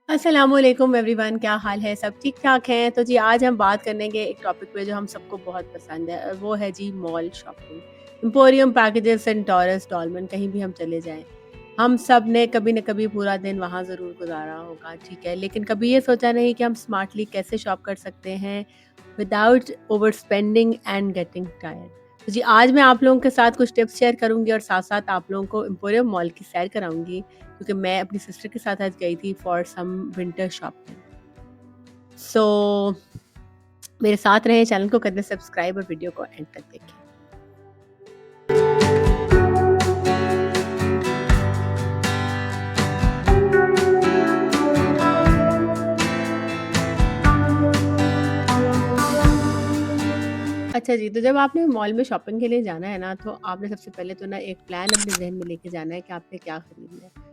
अस्सलामुअलैकुम एवरीवन, क्या हाल है? सब ठीक-ठाक हैं? तो जी आज हम बात करेंगे एक टॉपिक पे जो हम सबको बहुत पसंद है और वो है जी mall shopping. Emporium, packages, Centaurus, Dolmen कहीं भी हम चले जाएँ, हम सब ने कभी न कभी पूरा दिन वहाँ ज़रूर गुज़ारा होगा, ठीक है? लेकिन कभी ये सोचा नहीं कि हम स्मार्टली कैसे शॉप कर सकते हैं विदाउट ओवरस्पेंडिंग एंड गेटिंग टायर्ड। तो जी आज मैं आप लोगों के साथ कुछ टिप्स शेयर करूँगी और साथ-साथ आप लोगों को एम्पोरियम मॉल की सैर कराऊँगी। क्योंकि मैं अपनी सिस्टर के साथ आज गई थी फॉर सम विंटर शॉपिंग। सो मेरे साथ रहें, चैनल को कर दें सब्सक्राइब और वीडियो को एंड तक देखें। अच्छा जी, तो जब आपने मॉल में शॉपिंग के लिए जाना है ना, तो आपने सबसे पहले तो ना एक प्लान अपने ज़हन में लेके जाना है कि आपने क्या खरीदना है।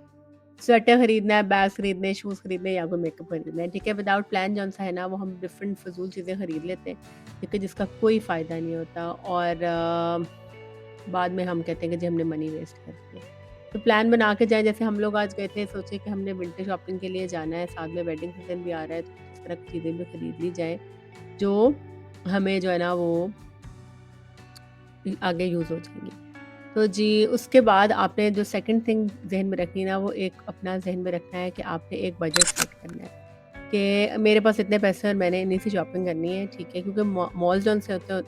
स्वेटर खरीदना है, बैग्स खरीदने हैं, शूज़ खरीदने हैं या कोई मेकअप खरीदना है, ठीक है? विदाउट प्लान जौन-सा है ना, वो हम डिफरेंट फ़िज़ूल चीज़ें खरीद लेते हैं, ठीक है? जिसका कोई फ़ायदा नहीं होता और बाद में हम कहते हैं कि जी हमने मनी वेस्ट कर दिया। तो प्लान बना के जाएँ, जैसे हम लोग आज गए थे, सोचे कि हमने विंटर शॉपिंग के लिए जाना है, साथ में वेडिंग सीज़न भी आ रहा है, तो इस तरह की चीज़ें भी खरीद ली जाएँ, जो हमें जो है ना वो आगे यूज़ हो जाएँगी। तो जी, उसके बाद आपने जो सेकंड थिंग ज़हन में रखनी है ना, वो एक अपना ज़हन में रखना है कि आपने एक बजट सेट करना है, कि मेरे पास इतने पैसे और मैंने इन्हीं से शॉपिंग करनी है, ठीक है? क्योंकि मॉल जौन से होते हैं,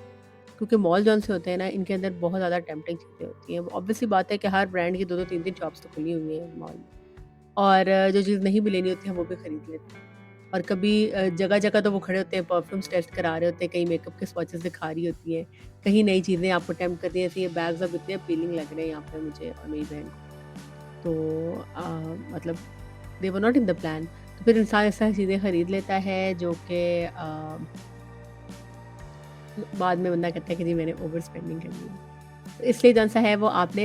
क्योंकि मॉल जौन से होते हैं ना, इनके अंदर बहुत ज़्यादा टेम्प्टिंग चीज़ें होती हैं। ऑब्वियस सी बात है कि हर ब्रांड की 2-2 3-3 शॉप्स तो खुली हुई हैं मॉल में और जो चीज़ नहीं भी लेनी होती है, हम वो भी खरीद लेते हैं। और कभी जगह-जगह तो वो खड़े होते हैं, परफ्यूम्स टेस्ट करा रहे होते हैं, कहीं मेकअप के स्वॉचेस दिखा रही होती हैं, कहीं नई चीज़ें आपको टेम्प्ट कर रही हैं, जैसे ये बैग्स अब इतने अपीलिंग लग रहे हैं यहाँ पे मुझे और मेरी बहन को। तो मतलब they were not in the plan. तो फिर इंसान ऐसा चीज़ें खरीद लेता है जो कि बाद में बंदा कहता है कि जी मैंने ओवर स्पेंडिंग कर ली है। तो इसलिए जौन-सा है वो आपने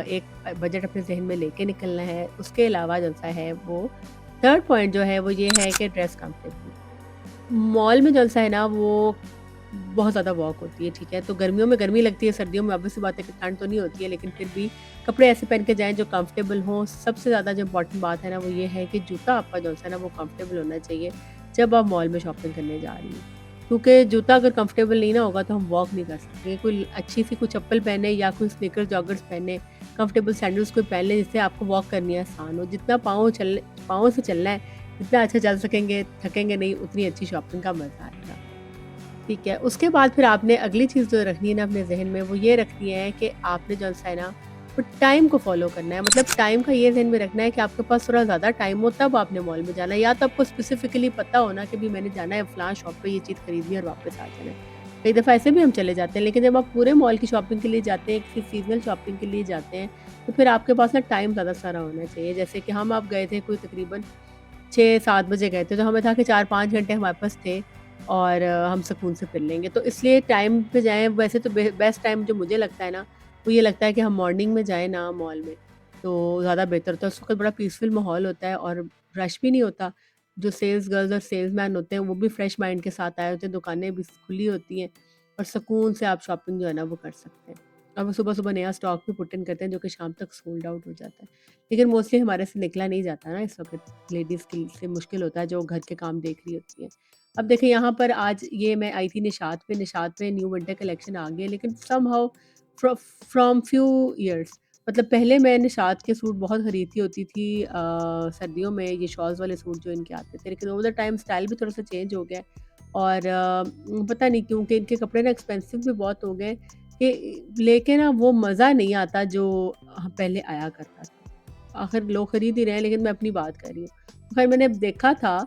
एक बजट अपने ज़हन में लेके निकलना है। उसके अलावा जौन-सा है वो थर्ड पॉइंट जो है वो ये है कि ड्रेस कंफर्टेबल। मॉल में जौन-सा है ना वो बहुत ज़्यादा वॉक होती है, ठीक है? तो गर्मियों में गर्मी लगती है, सर्दियों में ऑब्वियस सी बात है कि ठंड तो नहीं होती है, लेकिन फिर भी कपड़े ऐसे पहन के जाएँ जो कंफर्टेबल हों। सबसे ज़्यादा जो इम्पोर्टेंट बात है ना वो ये है कि जूता आपका जौन-सा है ना वो कंफर्टेबल होना चाहिए, जब आप मॉल में शॉपिंग करने जा रही हैं। क्योंकि जूता अगर कंफर्टेबल नहीं ना होगा तो हम वॉक नहीं कर सकते। कोई अच्छी-सी कोई चप्पल पहने या कोई स्नीकर्स, जॉगर्स पहने, कंफर्टेबल सैंडल्स कोई पहन लें जिससे आपको वॉक करनी आसान हो। जितना पाँव से चलना है, जितना अच्छा चल सकेंगे, थकेंगे नहीं, उतनी अच्छी शॉपिंग का मज़ा आएगा। ठीक है, उसके बाद फिर आपने अगली चीज़ जो रखनी है ना अपने ज़हन में वो ये रखनी है कि आपने जौन-सा है ना वो टाइम को फ़ॉलो करना है। मतलब टाइम का ये ज़हन में रखना है कि आपके पास थोड़ा ज़्यादा टाइम हो तब आपने मॉल में जाना है, या तो आपको स्पेसिफ़िकली पता हो ना कि भई मैंने जाना है फलाँ शॉप पे ये चीज़ खरीदनी है और वापस आ जाना है। कई दफ़ा ऐसे भी हम चले जाते हैं, लेकिन जब आप पूरे मॉल की शॉपिंग के लिए जाते हैं, किसी सीज़नल शॉपिंग के लिए जाते हैं, तो फिर आपके पास ना टाइम ज़्यादा सारा होना चाहिए। जैसे कि हम अब गए थे कोई तकरीबन 6-7 बजे गए थे, तो हमें था कि 4-5 घंटे हमारे पास थे और हम सुकून से फिर लेंगे। तो इसलिए टाइम पे जाएँ, वैसे तो बेस्ट टाइम जो मुझे लगता है ना, वो ये लगता है कि हम मॉर्निंग में जाएँ ना मॉल में, तो ज़्यादा बेहतर होता है। उस वक़्त बड़ा पीसफुल माहौल होता है और रश भी नहीं होता। जो सेल्स गर्ल्स और सेल्समैन होते हैं, वो भी फ्रेश माइंड के साथ आए होते हैं, दुकानें भी खुली होती हैं और सुकून से आप शॉपिंग जो है ना, वो कर सकते हैं। और वो सुबह-सुबह नया स्टॉक भी पुट इन करते हैं, जो कि शाम तक सोल्ड आउट हो जाता है। लेकिन मोस्टली हमारे से निकला नहीं जाता ना इस वक़्त, लेडीज़ के लिए मुश्किल होता है जो घर के काम देख रही होती हैं। अब देखिए यहाँ पर आज ये मैं आई थी निशात पे न्यू विंटर कलेक्शन आ गई है, लेकिन समहाउ फ्रॉम फ्यू इयर्स, मतलब पहले मैं निशात के सूट बहुत खरीदती होती थी सर्दियों में, ये शॉल्स वाले सूट जो इनके आते थे, लेकिन ओवर द टाइम स्टाइल भी थोड़ा-सा चेंज हो गया है और पता नहीं क्यों कि इनके कपड़े ना एक्सपेंसिव भी बहुत हो गए कि लेके ना वो मज़ा नहीं आता जो पहले आया करता था। आखिर लोग खरीद ही रहे हैं, लेकिन मैं अपनी बात कर रही हूँ। तो खैर मैंने देखा था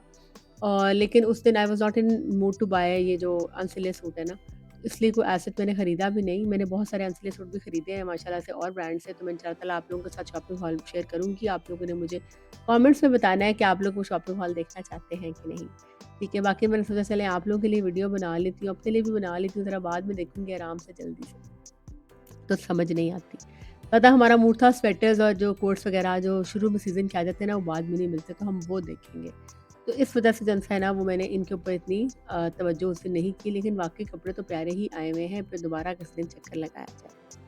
लेकिन उस दिन I was not in mood to buy ये जो अनसिले सूट है ना, इसलिए कोई एसेट मैंने खरीदा भी नहीं। मैंने बहुत सारे अनसिले सूट भी खरीदे हैं माशाल्लाह से और ब्रांड से, तो मैं इंशाअल्लाह ताला आप लोगों के साथ शॉपिंग हॉल शेयर करूँगी। आप लोगों ने मुझे कमेंट्स में बताना है कि आप लोग वो शॉपिंग हॉल देखना चाहते हैं कि नहीं। ठीक है, बाकी मैंने सोचा चलें आप लोगों के लिए वीडियो बना लेती हूँ, अपने लिए भी बना लेती हूँ, ज़रा बाद में देखूँगी आराम से जल्दी से। तो समझ नहीं आती। ज़्यादा हमारा मूड था स्वेटर्स और जो कोट्स वगैरह जो शुरू में सीज़न के आ जाते हैं ना, वो बाद में नहीं मिलते, तो हम वो देखेंगे। तो इस वजह से जौन-सा है ना, वो मैंने इनके ऊपर इतनी तवज्जो उस दिन नहीं की, लेकिन वाक़ई कपड़े तो प्यारे ही आए हुए हैं, फिर दोबारा किसी दिन चक्कर लगाया जाए।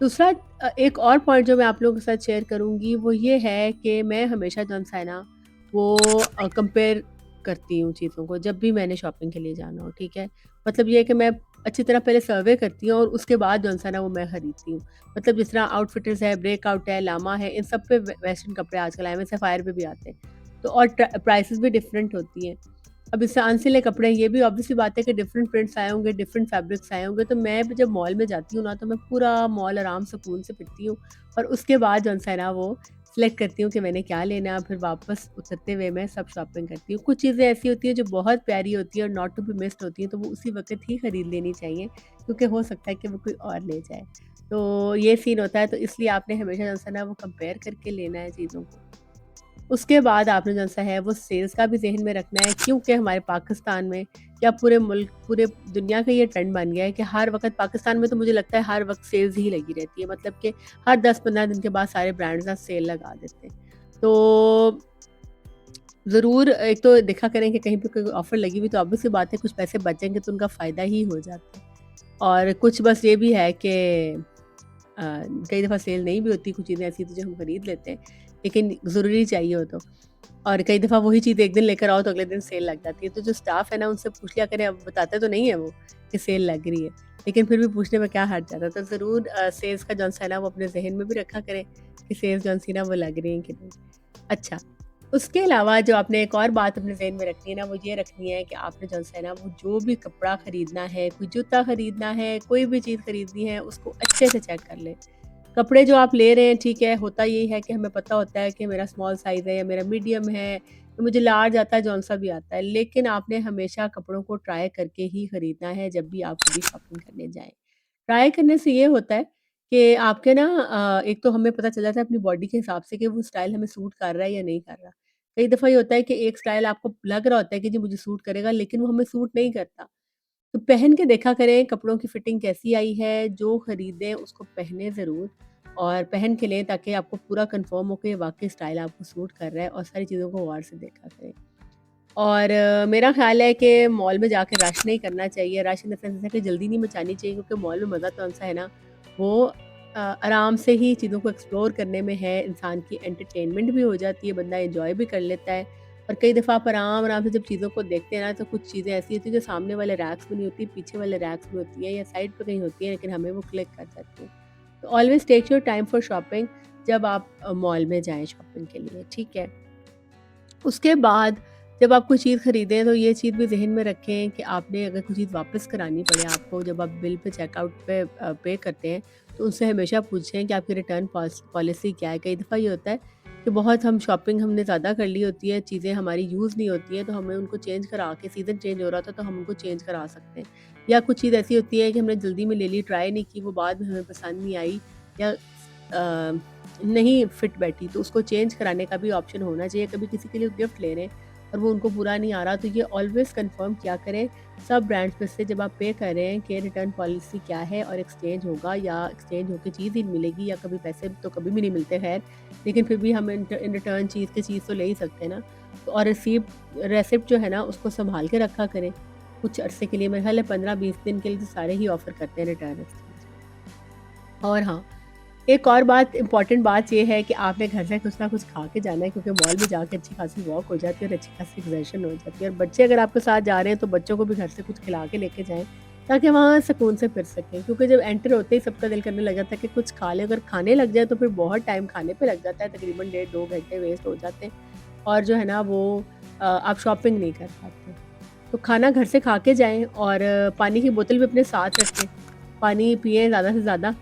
दूसरा एक और पॉइंट जो मैं आप लोगों के साथ शेयर करूँगी, वो ये है कि मैं हमेशा जौन-सा है ना वो कंपेयर करती हूँ चीज़ों को जब भी मैंने शॉपिंग के लिए जाना हो, ठीक है? मतलब ये है कि मैं अच्छी तरह पहले सर्वे करती हूँ और उसके बाद जो-सा ना वो मैं खरीदती हूँ। मतलब जिस तरह आउटफिटर्स है, ब्रेकआउट है, लामा है, इन सब पे वेस्टर्न कपड़े आजकल आए हुए हैं, सफायर पे भी आते हैं। तो और प्राइसेज़ भी डिफरेंट होती हैं। अब इससे अनसिले कपड़े हैं, ये भी ऑब्वियस सी बात है कि डिफरेंट प्रिंट्स आए होंगे, डिफरेंट फैब्रिक्स आए होंगे, तो मैं जब मॉल में जाती हूँ ना, तो मैं पूरा मॉल आराम सुकून से फिरती हूँ और उसके बाद जो है ना वो सिलेक्ट करती हूँ कि मैंने क्या लेना है, फिर वापस उतरते हुए मैं सब शॉपिंग करती हूँ। कुछ चीज़ें ऐसी होती हैं जो बहुत प्यारी होती हैं और नॉट टू बी मिस्ड होती हैं, तो वो उसी वक़्त ही खरीद लेनी चाहिए, क्योंकि हो सकता है कि वो कोई और ले जाए। तो ये सीन होता है, तो इसलिए आपने हमेशा जो है ना वो कंपेयर करके लेना है चीज़ों को। उसके बाद आपने जो-सा है वो सेल्स का भी ज़हन में रखना है, क्योंकि हमारे पाकिस्तान में या पूरे मुल्क, पूरे दुनिया का ये ट्रेंड बन गया है कि हर वक़्त पाकिस्तान में तो मुझे लगता है हर वक़्त सेल्स ही लगी रहती है। मतलब कि हर 10-15 दिन के बाद सारे ब्रांड्स ना सेल लगा देते हैं। तो ज़रूर एक तो देखा करें कि कहीं पे कोई ऑफ़र लगी हुई, तो ऑब्वियस सी बात है कुछ पैसे बचेंगे तो उनका फ़ायदा ही हो जाता है। और कुछ बस ये भी है कि कई दफ़ा सेल नहीं भी होती, कुछ चीज़ें ऐसी होती हैं जो हम खरीद लेते हैं, लेकिन ज़रूरी चाहिए हो तो। और कई दफ़ा वही चीज़ एक दिन लेकर आओ तो अगले दिन सेल लग जाती है। तो जो स्टाफ़ है ना उनसे पूछ लिया करें, अब बताते तो नहीं है वो कि सेल लग रही है, लेकिन फिर भी पूछने में क्या हर्ज जाता है। तो ज़रूर सेल्स का जो-सा है ना वो अपने ज़हन में भी रखा करें कि सेल्स जो-सी ना वो लग रही हैं कि नहीं। अच्छा, उसके अलावा जो आपने एक और बात अपने ज़हन में रखनी है ना, वो ये रखनी है कि आपने जो-सा है ना वो जो भी कपड़ा खरीदना है, कोई जूता खरीदना है, कोई भी चीज़ खरीदनी है, उसको अच्छे से चेक कर लें। कपड़े जो आप ले रहे हैं, ठीक है, होता यही है कि हमें पता होता है कि मेरा स्मॉल साइज़ है या मेरा मीडियम है, या मुझे लार्ज आता है, जौन-सा भी आता है। लेकिन आपने हमेशा कपड़ों को ट्राई करके ही खरीदना है जब भी आप कभी शॉपिंग करने जाएँ। ट्राई करने से ये होता है कि आपके ना एक तो हमें पता चल जाता है अपनी बॉडी के हिसाब से कि वो स्टाइल हमें सूट कर रहा है या नहीं कर रहा। कई दफ़ा ये होता है कि एक स्टाइल आपको लग रहा होता है कि जी मुझे सूट करेगा, लेकिन वो हमें सूट नहीं करता। तो पहन के देखा करें कपड़ों की फिटिंग कैसी आई है, जो खरीदें उसको पहने ज़रूर और पहन के लें, ताकि आपको पूरा कन्फर्म हो कि वाक़ई स्टाइल आपको सूट कर रहा है, और सारी चीज़ों को गौर से देखा करें। और मेरा ख़्याल है कि मॉल में जाके रश नहीं करना चाहिए, रश इन द सेंस है कि जल्दी नहीं मचानी चाहिए, क्योंकि मॉल में मज़ा कौन-सा है ना, वो आराम से ही चीज़ों को एक्सप्लोर करने में है, इंसान की एंटरटेनमेंट भी हो जाती है, बंदा एन्जॉय भी कर लेता है। और कई दफ़ा आप आराम-आराम से जब चीज़ों को देखते हैं ना, तो कुछ चीज़ें ऐसी होती हैं जो सामने वाले रैक्स में नहीं होती, पीछे वाले रैक्स में होती हैं या साइड पे कहीं होती हैं, लेकिन हमें वो क्लिक कर जाती हैं। तो always take your time for shopping जब आप मॉल में जाएँ शॉपिंग के लिए, ठीक है? उसके बाद जब आप कोई चीज़ खरीदें, तो ये चीज़ भी ज़हन में रखें कि आपने अगर कोई चीज़ वापस करानी पड़े आपको, जब आप बिल पे चेकआउट पे पे करते हैं, तो उनसे हमेशा पूछें कि आपकी रिटर्न पॉलिसी क्या है। कई दफ़ा ये होता है कि बहुत हम शॉपिंग हमने ज़्यादा कर ली होती है, चीज़ें हमारी यूज़ नहीं होती हैं, तो हमें उनको चेंज करा के, सीज़न चेंज हो रहा था तो हम उनको चेंज करा सकते हैं। या कुछ चीज़ ऐसी होती है कि हमने जल्दी में ले ली, ट्राई नहीं की, वो बाद में हमें पसंद नहीं आई या नहीं फिट बैठी, तो उसको चेंज कराने का भी ऑप्शन होना चाहिए। कभी किसी के लिए गिफ्ट ले रहे हैं और वो उनको पूरा नहीं आ रहा, तो ये ऑलवेज़ कन्फर्म किया करें सब ब्रांड्स में से जब आप पे कर रहे हैं कि रिटर्न पॉलिसी क्या है और एक्सचेंज होगा या एक्सचेंज होके चीज़ ही मिलेगी, या कभी पैसे तो कभी भी नहीं मिलते खैर, लेकिन फिर भी हम इन रिटर्न चीज़ तो ले ही सकते हैं ना। तो और रेसिप्ट जो है ना उसको सँभाल के रखा करें कुछ अरसे के लिए। मेरे ख़्याल है 15-20 दिन के लिए तो सारे ही ऑफ़र करते हैं रिटर्न एक्सचेंज। और हाँ, एक और बात, इम्पॉर्टेंट बात ये है कि आपने घर से कुछ ना कुछ खा के जाना है, क्योंकि मॉल में जाके अच्छी खासी वॉक हो जाती है और अच्छी खासी एक्सर्शन हो जाती है, और बच्चे अगर आपके साथ जा रहे हैं तो बच्चों को भी घर से कुछ खिला के लेके जाएँ, ताकि वहाँ सुकून से फिर सकें। क्योंकि जब एंटर होते ही सबका दिल करने लग जाता है कि कुछ खा लें, अगर खाने लग जाए तो फिर बहुत टाइम खाने पे लग जाता है, तकरीबन डेढ़ 2 घंटे वेस्ट हो जाते हैं, और जो है ना वो आप शॉपिंग नहीं कर पाते। तो खाना घर से खा के जाएँ, और पानी की बोतल भी अपने साथ रखें। पानी पिएँ ज़्यादा से ज़्यादा,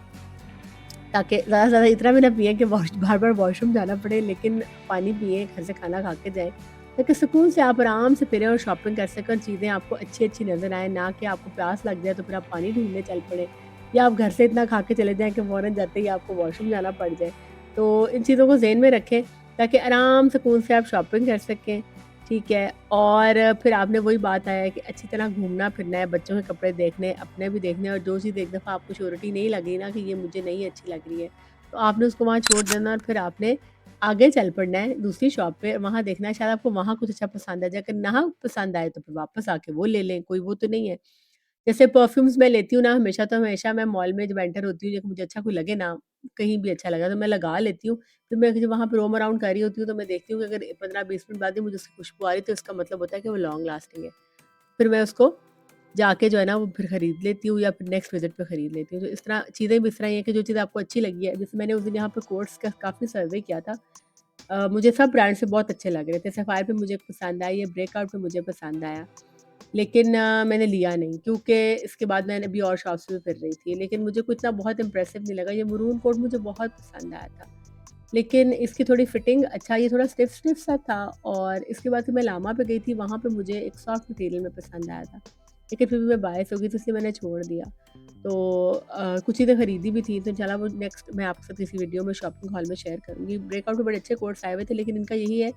ताकि ज़्यादा से ज़्यादा इतना भी ना पिएँ कि बार-बार वॉशरूम जाना पड़े, लेकिन पानी पिएँ, घर से खाना खा के जाएँ, ताकि सुकून से आप आराम से फिरें और शॉपिंग कर सकें और चीज़ें आपको अच्छी-अच्छी नज़र आएँ, ना कि आपको प्यास लग जाए तो फिर आप पानी ढूँढने चल पड़ें, या आप घर से इतना खा के चले जाएँ कि फ़ौरन जाते ही आपको वॉशरूम जाना पड़ जाए। तो इन चीज़ों को ज़हन में रखें, ताकि आराम सुकून से आप शॉपिंग कर सकें, ठीक है? और फिर आपने वही बात आया है कि अच्छी तरह घूमना-फिरना है, बच्चों के कपड़े देखने, अपने भी देखने, और जो चीज़ एक दफ़ा आपको श्योरिटी नहीं लगी ना कि ये मुझे नहीं अच्छी लग रही है, तो आपने उसको वहाँ छोड़ देना और फिर आपने आगे चल पड़ना है दूसरी शॉप पे, वहाँ देखना है शायद आपको वहाँ कुछ अच्छा पसंद आ जाए, अगर ना पसंद आए तो फिर वापस आके वो ले लें, कोई वो तो नहीं है। जैसे परफ्यूम्स मैं लेती हूँ ना हमेशा, तो हमेशा मैं मॉल में जब एंटर होती हूँ, जब मुझे अच्छा कोई लगे ना, कहीं भी अच्छा लगा तो मैं लगा लेती हूँ। फिर मैं जब वहाँ पे रोम अराउंड कर रही होती हूँ, तो मैं देखती हूँ कि अगर 15-20 मिनट बाद भी मुझे उसकी खुशबू आ रही है, तो इसका मतलब होता है कि वो लॉन्ग लास्टिंग है। फिर मैं उसको जाके जो है ना वो फिर खरीद लेती हूँ या फिर नेक्स्ट विज़िट पे खरीद लेती हूँ। तो इस तरह चीज़ें भी इस तरह ही हैं कि जो चीज़ आपको अच्छी लगी है, जैसे मैंने उस दिन यहाँ पे कोट्स का काफ़ी सर्वे किया था। मुझे सब ब्रांड से बहुत अच्छे लग रहे थे। सफायर पे मुझे पसंद आई, ये ब्रेकआउट पे मुझे पसंद आया। लेकिन मैंने लिया नहीं क्योंकि इसके बाद मैंने अभी और शॉप्स पे फिर रही थी। लेकिन मुझे कोई इतना बहुत इम्प्रेसिव नहीं लगा। ये मरून कोट मुझे बहुत पसंद आया था। लेकिन इसकी थोड़ी फिटिंग अच्छा ये थोड़ा स्टिफ-स्टिफ सा था और इसके बाद फिर मैं लामा पे गई थी, वहाँ पे मुझे एक सॉफ्ट मटीरियल में पसंद आया था। लेकिन फिर भी मैं बायस हो गई तो इसलिए मैंने छोड़ दिया। तो कुछ चीज़ें खरीदी भी थी तो इंशाल्लाह वो नेक्स्ट मैं आपके साथ किसी वीडियो में शॉपिंग हॉल में शेयर करूँगी। ब्रेकआउट में बड़े अच्छे कोट्स आए हुए थे लेकिन इनका यही है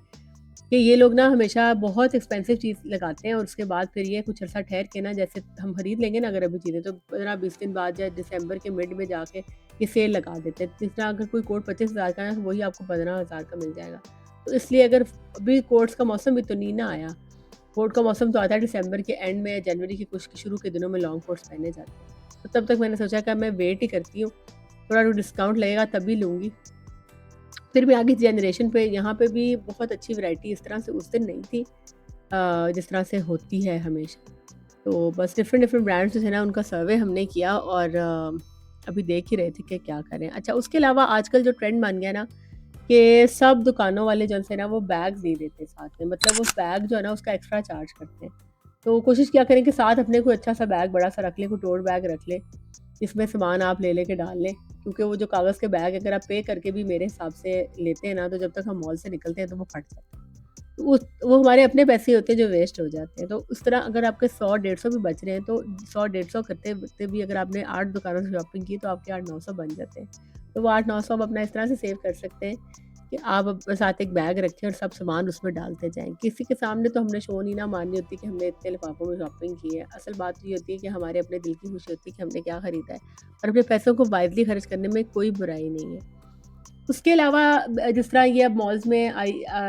कि ये लोग ना हमेशा बहुत एक्सपेंसिव चीज़ लगाते हैं और उसके बाद फिर ये कुछ अर्सा ठहर के ना जैसे हम खरीद लेंगे ना अगर अभी चीज़ें तो 15-20 दिन बाद या दिसंबर के मिड में जाके ये सेल लगा देते हैं। जिस तरह अगर कोई कोट 25,000 का है ना तो वही आपको 15,000 का मिल जाएगा। तो इसलिए अगर अभी कोट्स का मौसम भी तो नहीं ना आया। कोट का मौसम तो आता है दिसंबर के एंड में या जनवरी के कुछ शुरू के दिनों में लॉन्ग कोट्स पहने जाते हैं। तो तब तक मैंने सोचा कि मैं वेट ही करती हूँ। थोड़ा तो डिस्काउंट लगेगा तभी लूँगी। फिर भी आगे जनरेशन पे यहाँ पे भी बहुत अच्छी वैरायटी इस तरह से उस दिन नहीं थी जिस तरह से होती है हमेशा। तो बस डिफरेंट डिफरेंट ब्रांड्स जो थे ना उनका सर्वे हमने किया और अभी देख ही रहे थे कि क्या करें। अच्छा उसके अलावा आजकल जो ट्रेंड बन गया ना कि सब दुकानों वाले जो है ना वो बैग्स दे देते हैं साथ में। मतलब वो बैग जो है ना उसका एक्स्ट्रा चार्ज करते हैं। तो कोशिश किया करें कि साथ अपने कोई अच्छा सा बैग बड़ा सा रख लें, कोई टोट बैग रख लें। इसमें सामान आप ले लेके डाल लें क्योंकि वो जो कागज़ के बैग अगर आप पे करके भी मेरे हिसाब से लेते हैं ना तो जब तक हम मॉल से निकलते हैं तो वो फट जाते हैं। तो वो हमारे अपने पैसे होते हैं जो वेस्ट हो जाते हैं। तो उस तरह अगर आपके 100 150 भी बच रहे हैं तो 100 150 करते-करते भी अगर आपने 8 दुकानों से शॉपिंग की तो आपके 8-900 बन जाते हैं। तो वो 8-900 आप अपना इस तरह से सेव कर सकते हैं कि आप साथ एक बैग रखें और सब सामान उसमें डालते जाएँ। किसी के सामने तो हमने शो नहीं ना मारनी होती कि हमने इतने लिफाफों में शॉपिंग की है। असल बात ये होती है कि हमारे अपने दिल की खुशी होती है कि हमने क्या खरीदा है और अपने पैसों को वाइज़ली खर्च करने में कोई बुराई नहीं है। उसके अलावा जिस तरह ये अब मॉल्स में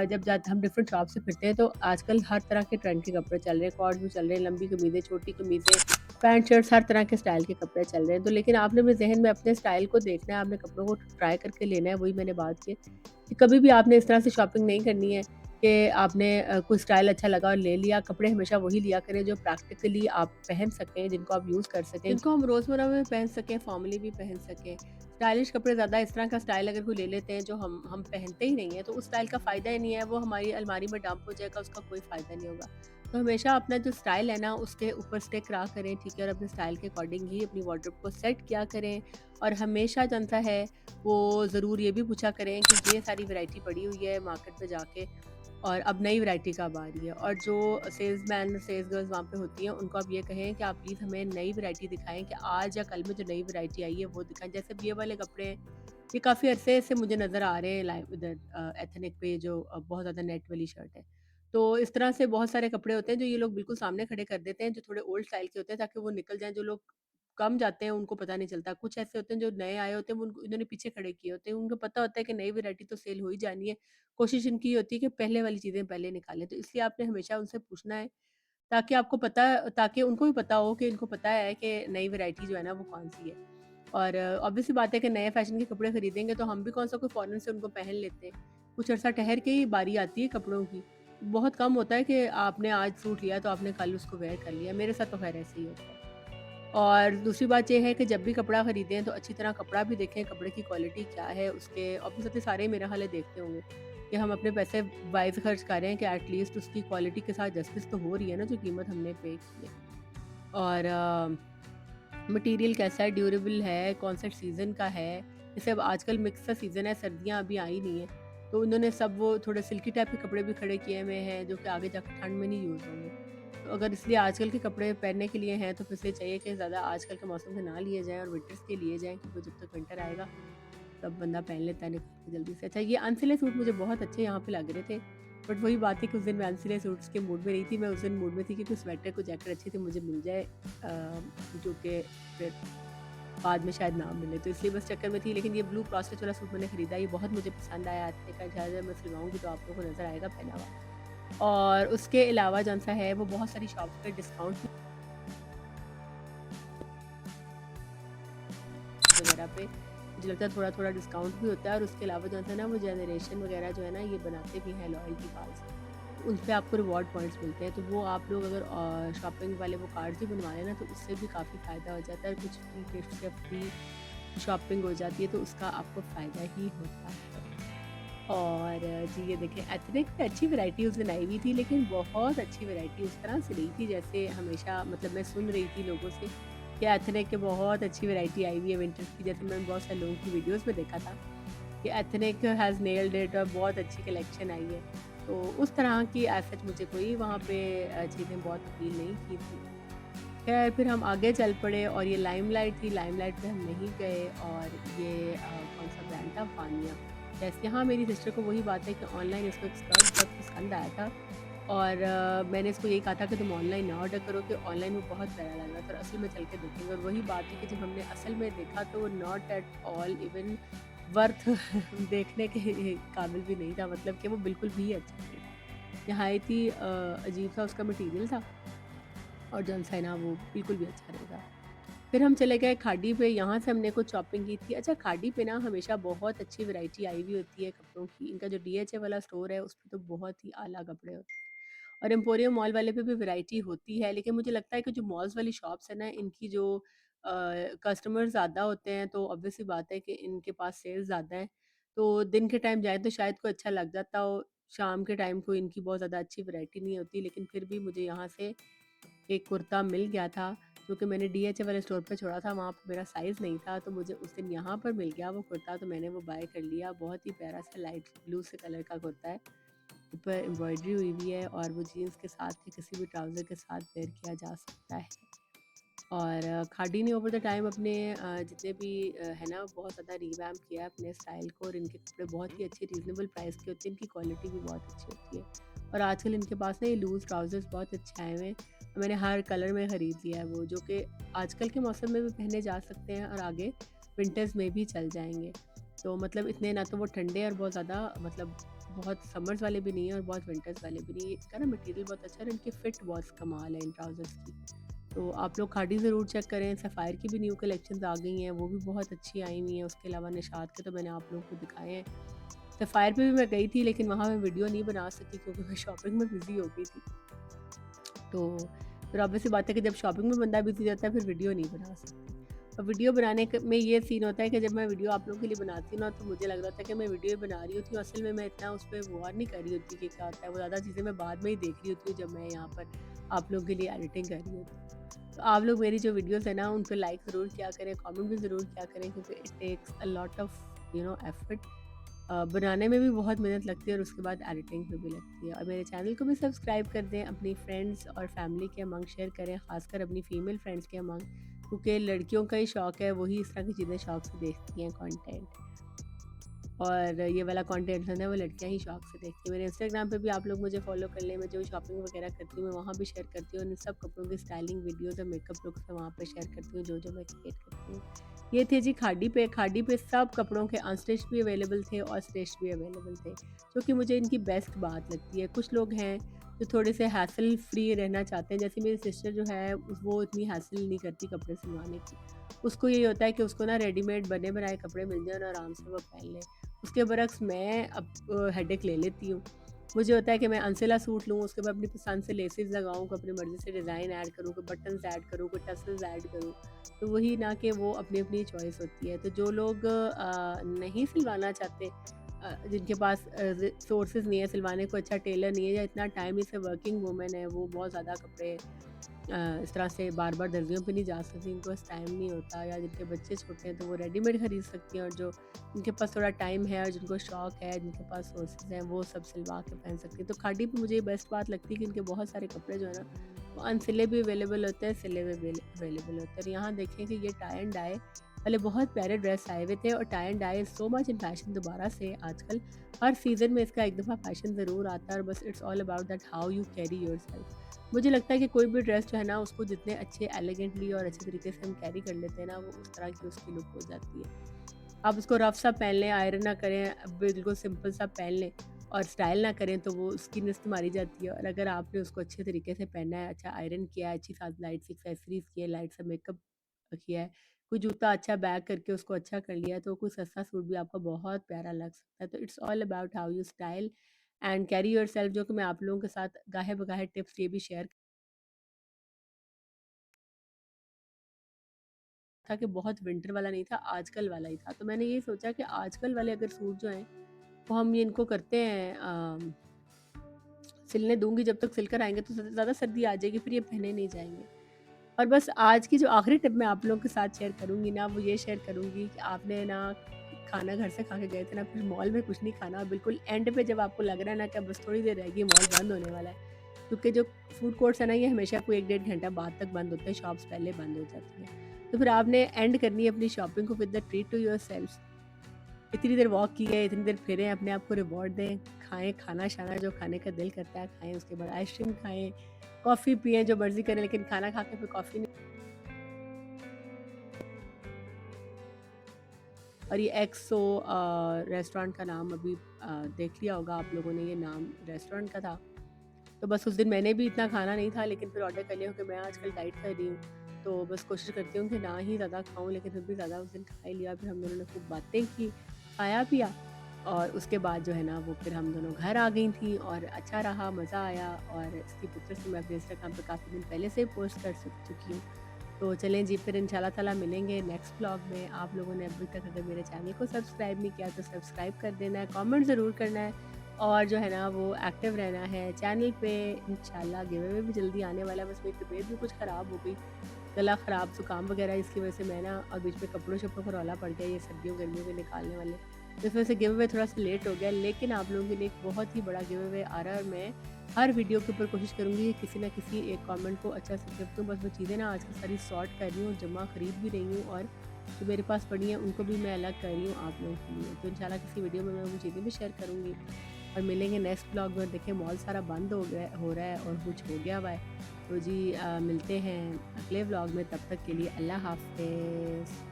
जब जाते हम डिफरेंट शॉप से फिरते हैं तो आजकल हर तरह के ट्रेंड के कपड़े चल रहे हैं, कॉर्ड भी चल रहे हैं, लंबी कमीज़ें, छोटी कमीज़ें, पैंट शर्ट्स हर तरह के स्टाइल के कपड़े चल रहे हैं। तो लेकिन आपने अपने ज़हन में अपने स्टाइल को देखना है, आपने कपड़ों को ट्राई करके लेना है, वही मैंने बात की कि कभी भी आपने इस तरह से शॉपिंग नहीं करनी है कि आपने कोई स्टाइल अच्छा लगा और ले लिया। कपड़े हमेशा वही लिया करें जो प्रैक्टिकली आप पहन सकें, जिनको आप यूज़ कर सकें, जिनको हम रोज़मर्रा में पहन सकें, फॉर्मली भी पहन सकें। स्टाइलिश कपड़े ज़्यादा इस तरह का स्टाइल अगर कोई ले लेते हैं जो हम पहनते ही नहीं हैं, तो उस स्टाइल का फ़ायदा ही नहीं है, वो हमारी अलमारी में डंप हो जाएगा, उसका कोई फ़ायदा नहीं होगा। तो हमेशा अपना जो स्टाइल है ना, उसके ऊपर स्टिक रहा करें, ठीक है? और अपने स्टाइल के अकॉर्डिंग ही अपनी वार्डरोब को सेट किया करें और हमेशा जनता है, वो ज़रूर ये भी पूछा करें कि ये सारी वैरायटी पड़ी हुई है मार्केट में जाके और अब नई वैरायटी कब आ रही है और जो सेल्समैन और सेल्स गर्ल्स वहाँ पे होती हैं उनको आप ये कहें कि आप प्लीज़ हमें नई वैरायटी दिखाएँ कि आज या कल में जो नई वैरायटी आई है वो दिखाएँ। जैसे अब ये वाले कपड़े हैं, ये काफ़ी अरसे से मुझे नज़र आ रहे हैं लाइव इधर एथनिक पे जो बहुत ज़्यादा नेट वाली शर्ट है। तो इस तरह से बहुत सारे कपड़े होते हैं जो ये लोग बिल्कुल सामने खड़े कर देते हैं जो थोड़े ओल्ड स्टाइल के होते हैं ताकि वो निकल जाएँ, जो लोग कम जाते हैं उनको पता नहीं चलता। कुछ ऐसे होते हैं जो नए आए होते हैं वो उनको इन्होंने पीछे खड़े किए होते हैं। उनको पता होता है कि नई वैरायटी तो सेल हो ही जानी है। कोशिश इनकी ये होती है कि पहले वाली चीज़ें पहले निकालें। तो इसलिए आपने हमेशा उनसे पूछना है ताकि आपको पता ताकि उनको भी पता हो कि इनको पता है कि नई वैरायटी जो है ना वो कौन-सी है। और ऑब्वियस सी बात है कि नए फैशन के कपड़े खरीदेंगे तो हम भी कौन-सा कोई फ़ॉरेन से उनको पहन लेते हैं। कुछ अरसा ठहर के ही बारी आती है कपड़ों की। बहुत कम होता है कि आपने आज सूट लिया तो आपने कल उसको वेयर कर लिया। मेरे साथ तो ख़ैर ऐसे ही होता है। और दूसरी बात ये है कि जब भी कपड़ा खरीदें तो अच्छी तरह कपड़ा भी देखें, कपड़े की क्वालिटी क्या है उसके ऑब्वियसली सारे ही मेरा हाल है देखते होंगे कि हम अपने पैसे वाइज़ खर्च कर रहे हैं कि एटलीस्ट उसकी क्वालिटी के साथ जस्टिस तो हो रही है ना जो कीमत हमने पे की है। और मटेरियल कैसा है, ड्यूरेबल है, कौन-सा सीज़न का है। जैसे अब आजकल मिक्स सा सीज़न है, सर्दियाँ अभी आई नहीं हैं, तो उन्होंने सब वो थोड़े सिल्की टाइप के कपड़े भी खड़े किए हुए हैं, जो कि आगे जाकर ठंड में नहीं यूज़ होंगे। तो अगर इसलिए आजकल के कपड़े पहनने के लिए हैं, तो फिर इसलिए चाहिए कि ज़्यादा आजकल के मौसम के ना लिए जाएँ और विंटर्स के लिए जाएँ, क्योंकि जब तक विंटर आएगा, तब बंदा पहन लेता है निकाल के जल्दी से। अच्छा, ये अनसिले सूट मुझे बहुत अच्छे यहाँ पे लग रहे थे, बट वही बात है कि उस दिन मैं अनसिले सूट्स के मूड में नहीं थी। मैं उस दिन मूड में थी कि कोई स्वेटर, कोई जैकेट अच्छी सी मुझे मिल जाए जो कि फिर बाद में शायद ना मिले, तो इसलिए बस चक्कर में थी। लेकिन ये ब्लू क्रॉसस्टिच वाला सूट मैंने खरीदा, ये बहुत मुझे पसंद आया। आज का शायद मैं सिलवाऊँगी तो आप लोगों को नज़र आएगा पहना हुआ। और उसके अलावा जौन-सा है वो बहुत सारी शॉप्स पे डिस्काउंट पे मुझे लगता है थोड़ा-थोड़ा डिस्काउंट भी होता है और उसके अलावा जो है ना वो जनरेशन वगैरह जो है ना ये बनाते भी हैं लॉयल्टी कार्ड्स। उन पे आपको रिवॉर्ड पॉइंट्स मिलते हैं, तो वो आप लोग अगर शॉपिंग वाले वो कार्ड्स भी बनवा लें ना, तो उससे भी काफ़ी फ़ायदा हो जाता है। कुछ फ्री गिफ्ट्स या फ्री शॉपिंग हो जाती है, तो उसका आपको फ़ायदा ही होता है। और जी, ये देखें एथनिक में अच्छी वैरायटी उस दिन आई हुई थी, लेकिन बहुत अच्छी वैरायटी उस तरह से नहीं थी जैसे हमेशा मतलब मैं सुन रही थी लोगों से कि एथनिक के बहुत अच्छी वैरायटी आई हुई है विंटर्स की, जैसे मैंने बहुत सारे लोगों की वीडियोज़ में देखा था कि एथनिक हैज़ नेल्ड इट और बहुत अच्छी कलेक्शन आई है। तो उस तरह की एज़ सच मुझे कोई वहाँ पे चीज़ें बहुत अपील नहीं की थी। ख़ैर फिर हम आगे चल पड़े और ये लाइमलाइट थी, लाइमलाइट पे हम नहीं गए और ये कौन-सा ब्रांड था फानिया। जैसे हाँ, मेरी सिस्टर को वही बात है कि ऑनलाइन इसको एक स्कर्ट बहुत पसंद आया था और मैंने इसको यही कहा था कि तुम ऑनलाइन ना ऑर्डर करो कि ऑनलाइन वो बहुत प्यारा लग रहा था और असल में चल के देखेंगे और वही बात है कि जब हमने असल में देखा तो वो not at all even worth देखने के काबिल भी नहीं था, मतलब कि वो बिल्कुल भी अच्छा नहीं था। नहायत ही अजीब-सा उसका मटीरियल था और जो है ना वो बिल्कुल भी अच्छा नहीं था। फिर हम चले गए खाड़ी पे, यहाँ से हमने कुछ शॉपिंग की थी। अच्छा, खाड़ी पे ना हमेशा बहुत अच्छी वैरायटी आई हुई होती है कपड़ों की। इनका जो डीएचए वाला स्टोर है, उसपे तो बहुत ही आला कपड़े होते हैं और एम्पोरियम मॉल वाले पे भी वैरायटी होती है। लेकिन मुझे लगता है कि जो मॉल्स वाली शॉप्स है ना, इनकी जो कस्टमर ज़्यादा होते हैं, तो ऑब्वियस सी बात है कि इनके पास सेल्स ज़्यादा है। तो दिन के टाइम जाएँ तो शायद कोई अच्छा लग जाता हो, शाम के टाइम को इनकी बहुत ज़्यादा अच्छी वैरायटी नहीं होती। लेकिन फिर भी मुझे यहाँ से एक कुर्ता मिल गया था, जो कि मैंने डीएचए वाले स्टोर पे छोड़ा था, वहाँ पे मेरा साइज़ नहीं था, तो मुझे उस दिन यहाँ पर मिल गया वो कुर्ता, तो मैंने वो बाय कर लिया। बहुत ही प्यारा-सा लाइट ब्लू से कलर का कुर्ता है, ऊपर एम्ब्रॉयडरी हुई हुई है और वो जीन्स के साथ या किसी भी ट्राउज़र के साथ वेयर किया जा सकता है। और खादी ने ओवर द टाइम अपने जितने भी है ना बहुत ज़्यादा रिवैम्प किया है अपने स्टाइल को और इनके कपड़े बहुत ही अच्छे रीज़नेबल प्राइस के होते हैं, इनकी क्वालिटी भी बहुत अच्छी होती है। और आजकल इनके पास ना ये लूज़ ट्राउज़र्स बहुत अच्छे आए हुए हैं। मैंने हर कलर में ख़रीद लिया है वो, जो कि आजकल के मौसम में भी पहने जा सकते हैं और आगे विंटर्स में भी चल जाएँगे। तो मतलब इतने ना तो वो ठंडे और बहुत ज़्यादा मतलब बहुत समर्स वाले भी नहीं है और बहुत विंटर्स वाले भी नहीं है। इसका ना मटीरियल बहुत अच्छा है और इनकी फिट बहुत कमाल है इन ट्राउज़र्स की। तो आप लोग खाड़ी ज़रूर चेक करें। सफ़ायर की भी न्यू कलेक्शंस आ गई हैं, वो भी बहुत अच्छी आई हुई हैं। उसके अलावा निशात के तो मैंने आप लोगों को दिखाए हैं। सफ़ायर पे भी मैं गई थी, लेकिन वहाँ मैं वीडियो नहीं बना सकी क्योंकि मैं शॉपिंग में बिज़ी हो गई थी। तो फिर ऑब्वियस सी बात है कि जब शॉपिंग में बंदा बिज़ी रहता है, फिर वीडियो नहीं बना सकते। और वीडियो बनाने में ये सीन होता है कि जब मैं वीडियो आप लोगों के लिए बनाती हूँ ना, तो मुझे लग रहा था कि मैं वीडियो ही बना रही होती हूँ। असल में मैं इतना उस पे गौर नहीं कर रही होती कि क्या होता है। वो ज़्यादा चीज़ें मैं बाद में ही देख रही होती हूँ, जब मैं यहाँ पर आप लोगों के लिए एडिटिंग कर रही होती हूँ। तो आप लोग मेरी जो वीडियोज़ है ना, उन पे लाइक ज़रूर किया करें, कमेंट भी ज़रूर किया करें क्योंकि it takes a lot of effort. बनाने में भी बहुत मेहनत लगती है और उसके बाद एडिटिंग में भी लगती है। और मेरे चैनल को भी सब्सक्राइब कर दें, अपनी फ्रेंड्स और फैमिली के अमंग शेयर करें, ख़ासकर अपनी फ़ीमेल फ्रेंड्स के अमंग, क्योंकि लड़कियों का ही शौक है, वही इस तरह की चीज़ें शौक से देखती हैं कंटेंट। और ये वाला कंटेंट है ना वो लड़कियाँ ही शौक से देखती हैं। मेरे इंस्टाग्राम पे भी आप लोग मुझे फॉलो कर लें, मैं जो शॉपिंग वगैरह करती हूँ मैं वहाँ भी शेयर करती हूँ और इन सब कपड़ों की स्टाइलिंग वीडियोज़ और मेकअप लुक्स मैं वहाँ पे शेयर करती हूँ, जो मैं क्रिएट करती हूँ। ये थे जी खाड़ी पे सब कपड़ों के अनस्टिच भी अवेलेबल थे और स्टिच भी अवेलेबल थे, जो कि मुझे इनकी बेस्ट बात लगती है। कुछ लोग हैं जो थोड़े से हैसल फ्री रहना चाहते हैं, जैसे मेरी सिस्टर जो है वो इतनी हैसल नहीं करती कपड़े सिलवाने की। उसको यही होता है कि उसको ना रेडीमेड बने बनाए कपड़े मिल जाएँ और आराम से वो पहन ले। उसके बरक्स मैं अब हेडेक ले लेती हूँ। मुझे होता है कि मैं अनसिला सूट लूँ, उसके बाद अपनी पसंद से लेसेस लगाऊँ, कोई अपनी मर्ज़ी से डिज़ाइन ऐड करूँ, कोई बटन्स ऐड करूँ, कोई टसल्स ऐड करूँ। तो वही ना कि वो अपनी-अपनी चॉइस होती है। तो जो लोग नहीं सिलवाना चाहते, जिनके पास रिसोर्सेज़ नहीं है सिलवाने को, अच्छा टेलर नहीं है या इतना टाइम जैसे वर्किंग वूमेन है, वो बहुत ज़्यादा कपड़े इस तरह से बार-बार दर्जियों पे नहीं जा सकती, इनको पास टाइम नहीं होता या जिनके बच्चे छोटे हैं तो वो रेडीमेड खरीद सकती हैं और जो जिनके पास थोड़ा टाइम है और जिनको शौक है, जिनके पास सोर्सेज़ हैं, वो सब सिलवा के पहन सकती हैं। तो खादी पे मुझे ये बेस्ट बात लगती है कि इनके बहुत सारे कपड़े जो है ना, वो अनसिले भी अवेलेबल होते हैं, सिले हुए भी अवेलेबल होते हैं। और यहाँ देखें कि ये टाई एंड डाई वाले बहुत प्यारे ड्रेस आए हुए थे और tie and dye is so much in fashion दोबारा से आजकल। हर सीज़न में इसका एक दफ़ा फैशन ज़रूर आता है और बस it's all about that how you carry yourself. मुझे लगता है कि कोई भी ड्रेस जो है ना उसको जितने अच्छे एलिगेंटली और अच्छे तरीके से हम कैरी कर लेते हैं ना, वो उस तरह की उसकी लुक हो जाती है। आप उसको रफ सा पहन लें, आयरन ना करें, बिल्कुल सिंपल सा पहन लें और स्टाइल ना करें तो वो उसकी निस्त मारी जाती है। और अगर आपने उसको अच्छे तरीके से पहना है, अच्छा आयरन किया है, अच्छी साथ लाइट सी एक्सेसरीज़ की है, लाइट सा मेकअप किया है, कोई जूता अच्छा बैग करके उसको अच्छा कर लिया, तो कोई सस्ता सूट भी आपको बहुत प्यारा लग सकता है। तो it's all about how you style and carry yourself, जो कि मैं आप लोगों के साथ गाहे-बगाहे टिप्स ये भी शेयर था कि बहुत विंटर वाला नहीं था, आजकल वाला ही था। तो मैंने ये सोचा कि आजकल वाले अगर सूट जो हैं, वो हम ये इनको करते हैं सिलने दूँगी, जब तक सिल कर आएँगे तो ज़्यादा सर्दी आ जाएगी, फिर ये पहने नहीं जाएँगे। और बस आज की जो आखिरी टिप मैं आप लोगों के साथ शेयर करूँगी ना, वो ये शेयर करूँगी कि आपने ना खाना घर से खा के गए थे ना, फिर मॉल में कुछ नहीं खाना, और बिल्कुल एंड पे जब आपको लग रहा है ना कि अब बस थोड़ी देर रहेगी, मॉल बंद होने वाला है, क्योंकि जो फूड कोर्ट्स है ना, ये हमेशा कोई 1 डेढ़ घंटा बाद तक बंद होते हैं, शॉप्स पहले बंद हो जाती हैं। तो फिर आपने एंड करनी है अपनी शॉपिंग को with the treat to yourself. इतनी देर वॉक की है, इतनी देर फिरें, अपने आप को रिवॉर्ड दें, खाएँ खाना-शाना जो खाने का दिल करता है खाएँ, उसके बाद आइसक्रीम खाएँ, कॉफ़ी पिएँ, जो मर्ज़ी करें, लेकिन खाना खा के फिर कॉफ़ी नहीं। और ये एक्सो रेस्टोरेंट का नाम अभी देख लिया होगा आप लोगों ने, ये नाम रेस्टोरेंट का था। तो बस उस दिन मैंने भी इतना खाना नहीं था, लेकिन फिर ऑर्डर कर लिया, क्योंकि मैं आजकल डाइट कर रही हूँ। तो बस कोशिश करती हूँ कि ना ही ज़्यादा खाऊँ, लेकिन फिर भी ज़्यादा उस दिन खा ही लिया। फिर हम दोनों ने खूब बातें की, खाया-पिया, और उसके बाद जो है ना, वो फिर हम दोनों घर आ गई थी, और अच्छा रहा, मज़ा आया। और इसकी पिक्चर्स तो मैं अपने इंस्टाग्राम पे काफ़ी दिन पहले से ही पोस्ट कर चुकी हूँ। तो चलें जी, फिर इंशाल्लाह ताला मिलेंगे नेक्स्ट व्लॉग में। आप लोगों ने अभी तक अगर मेरे चैनल को सब्सक्राइब नहीं किया तो सब्सक्राइब कर देना है, कमेंट ज़रूर करना है, और जो है ना वो एक्टिव रहना है चैनल पे। इंशाल्लाह गिव अवे भी जल्दी आने वाला है। बस मेरी तबीयत भी कुछ ख़राब हो गई, गला ख़राब, ज़ुकाम वगैरह, इसकी वजह से मैं ना, और बीच में कपड़ों-शपड़ों का रौला पड़ गया, ये सर्दियों गर्मियों के निकालने वाले। तो इस वजह से गिव अवे थोड़ा सा लेट हो गया, लेकिन आप लोगों के लिए एक बहुत ही बड़ा गिव अवे आ रहा है, और मैं हर वीडियो के ऊपर कोशिश करूँगी कि किसी ना किसी एक कमेंट को अच्छा सा गिफ्ट दूँ। बस वो चीज़ें ना आजकल सारी सॉर्ट कर रही हूँ, जमा खरीद भी रही हूँ, और जो मेरे पास पड़ी हैं उनको भी मैं अलग कर रही हूँ आप लोगों के लिए। तो इंशाल्लाह किसी वीडियो में मैं वो चीज़ें भी शेयर करूँगी, और मिलेंगे नेक्स्ट ब्लॉग में। देखें, मॉल सारा बंद हो रहा है, और कुछ हो गया हुआ है। तो जी मिलते हैं अगले व्लॉग में, तब तक के लिए अल्लाह हाफ़िज़।